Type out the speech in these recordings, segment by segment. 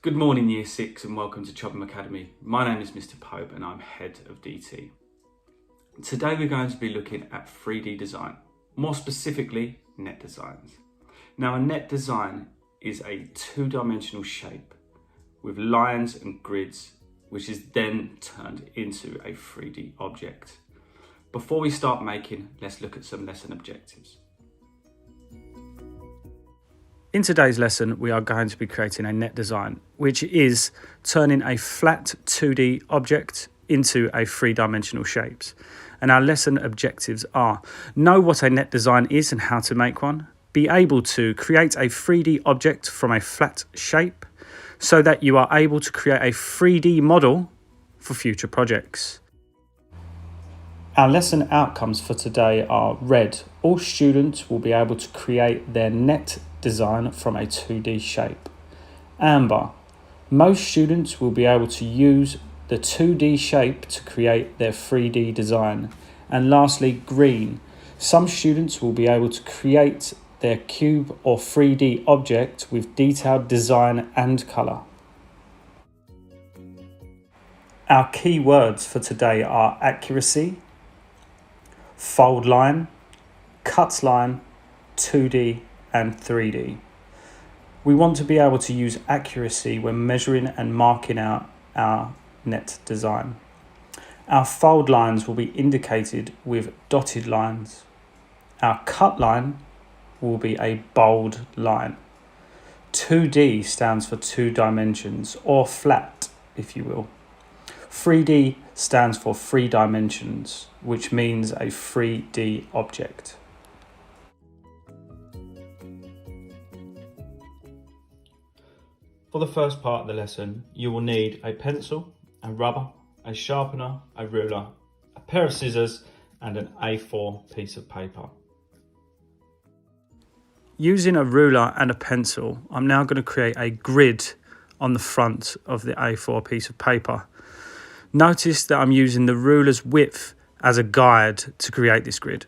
Good morning Year 6 and welcome to Chobham Academy. My name is Mr Pope and I'm Head of DT. Today we're going to be looking at 3D design, more specifically net designs. Now a net design is a two-dimensional shape with lines and grids which is then turned into a 3D object. Before we start making, let's look at some lesson objectives. In today's lesson, we are going to be creating a net design, which is turning a flat 2D object into a three-dimensional shapes. And our lesson objectives are: know what a net design is and how to make one, be able to create a 3D object from a flat shape so that you are able to create a 3D model for future projects. Our lesson outcomes for today are: red, all students will be able to create their net design from a 2D shape. Amber, most students will be able to use the 2D shape to create their 3D design. And lastly, green, some students will be able to create their cube or 3D object with detailed design and colour. Our key words for today are accuracy, fold line, cut line, 2D and 3D. We want to be able to use accuracy when measuring and marking out our net design. Our fold lines will be indicated with dotted lines. Our cut line will be a bold line. 2D stands for 2 dimensions, or flat if you will. 3D stands for 3 dimensions, which means a 3D object. For the first part of the lesson, you will need a pencil, a rubber, a sharpener, a ruler, a pair of scissors and an A4 piece of paper. Using a ruler and a pencil, I'm now going to create a grid on the front of the A4 piece of paper. Notice that I'm using the ruler's width as a guide to create this grid.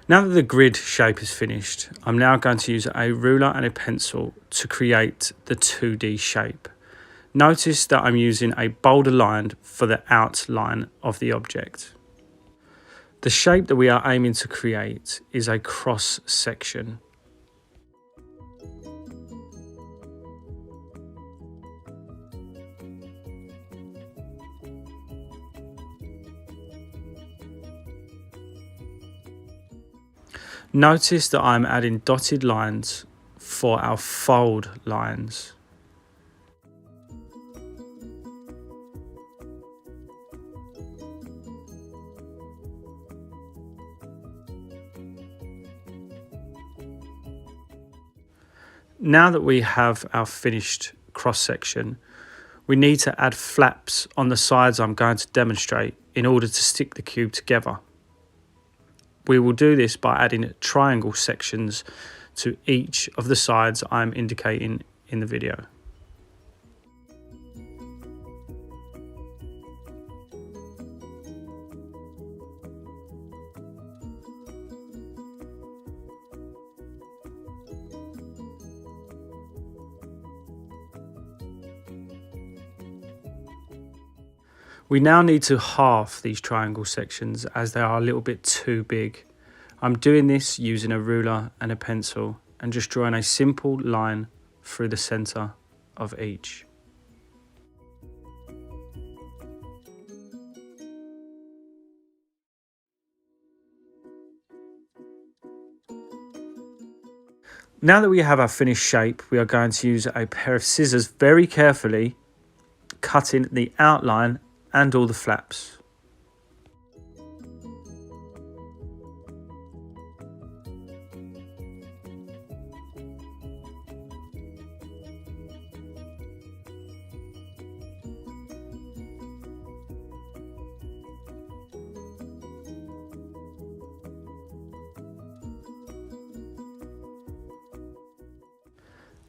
Now that the grid shape is finished, I'm now going to use a ruler and a pencil to create the 2D shape. Notice that I'm using a bolder line for the outline of the object. The shape that we are aiming to create is a cross section. Notice that I'm adding dotted lines for our fold lines. Now that we have our finished cross section, we need to add flaps on the sides I'm going to demonstrate in order to stick the cube together. We will do this by adding triangle sections to each of the sides I'm indicating in the video. We now need to halve these triangle sections as they are a little bit too big. I'm doing this using a ruler and a pencil and just drawing a simple line through the centre of each. Now that we have our finished shape, we are going to use a pair of scissors very carefully, cutting the outline and all the flaps.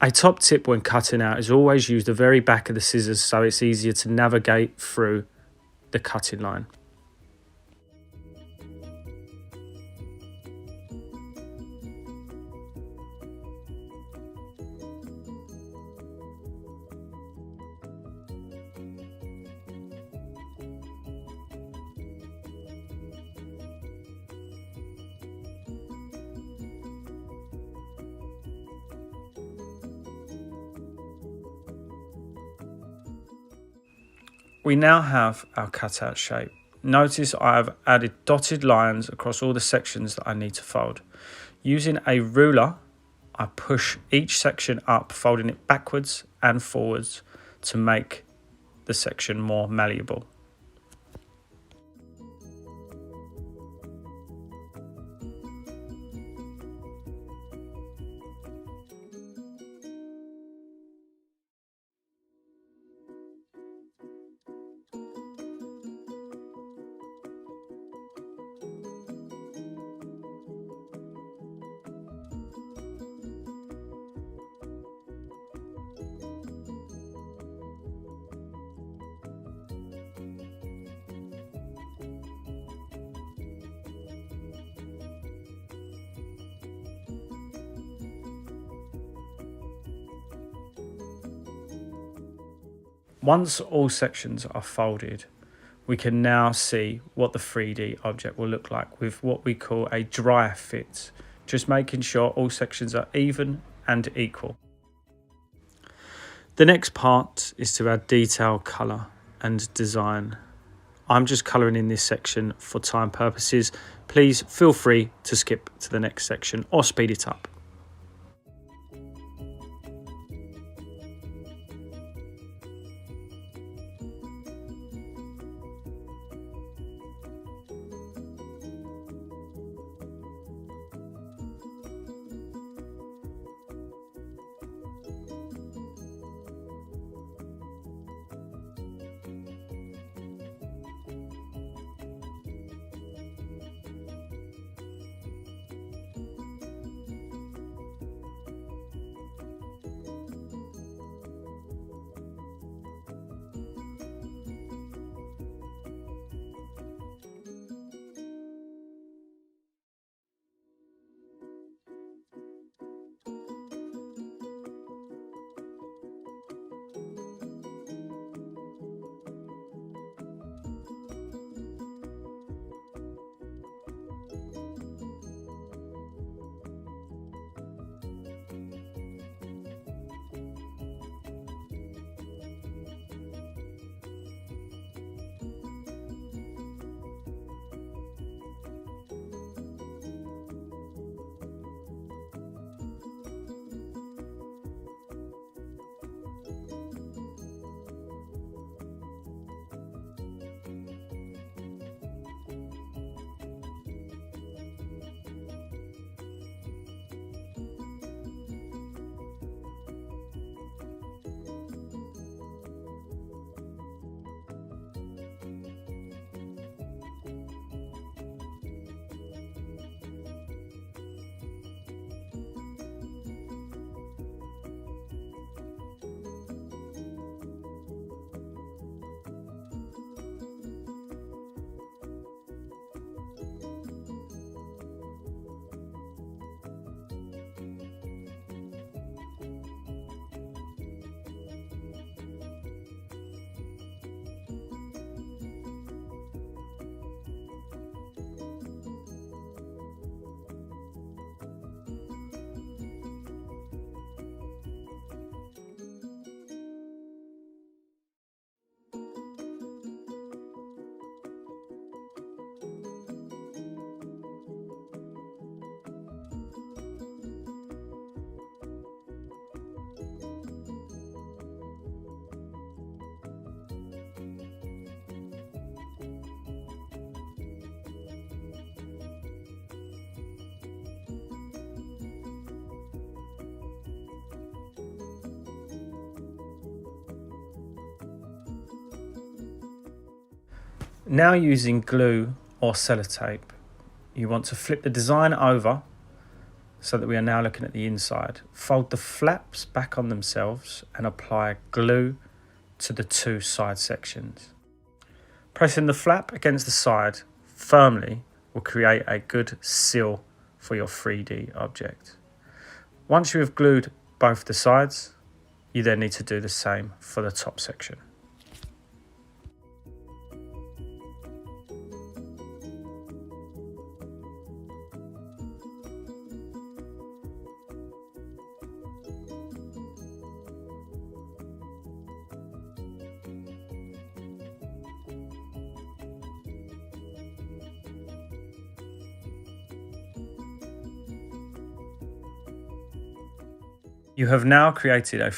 A top tip when cutting out is always use the very back of the scissors so it's easier to navigate through the cutting line. We now have our cutout shape. Notice I have added dotted lines across all the sections that I need to fold. Using a ruler, I push each section up, folding it backwards and forwards to make the section more malleable. Once all sections are folded, we can now see what the 3D object will look like with what we call a dry fit, just making sure all sections are even and equal. The next part is to add detail, colour and design. I'm just colouring in this section for time purposes. Please feel free to skip to the next section or speed it up. Now using glue or sellotape, you want to flip the design over so that we are now looking at the inside. Fold the flaps back on themselves and apply glue to the two side sections. Pressing the flap against the side firmly will create a good seal for your 3D object. Once you have glued both the sides, you then need to do the same for the top section. You have now created a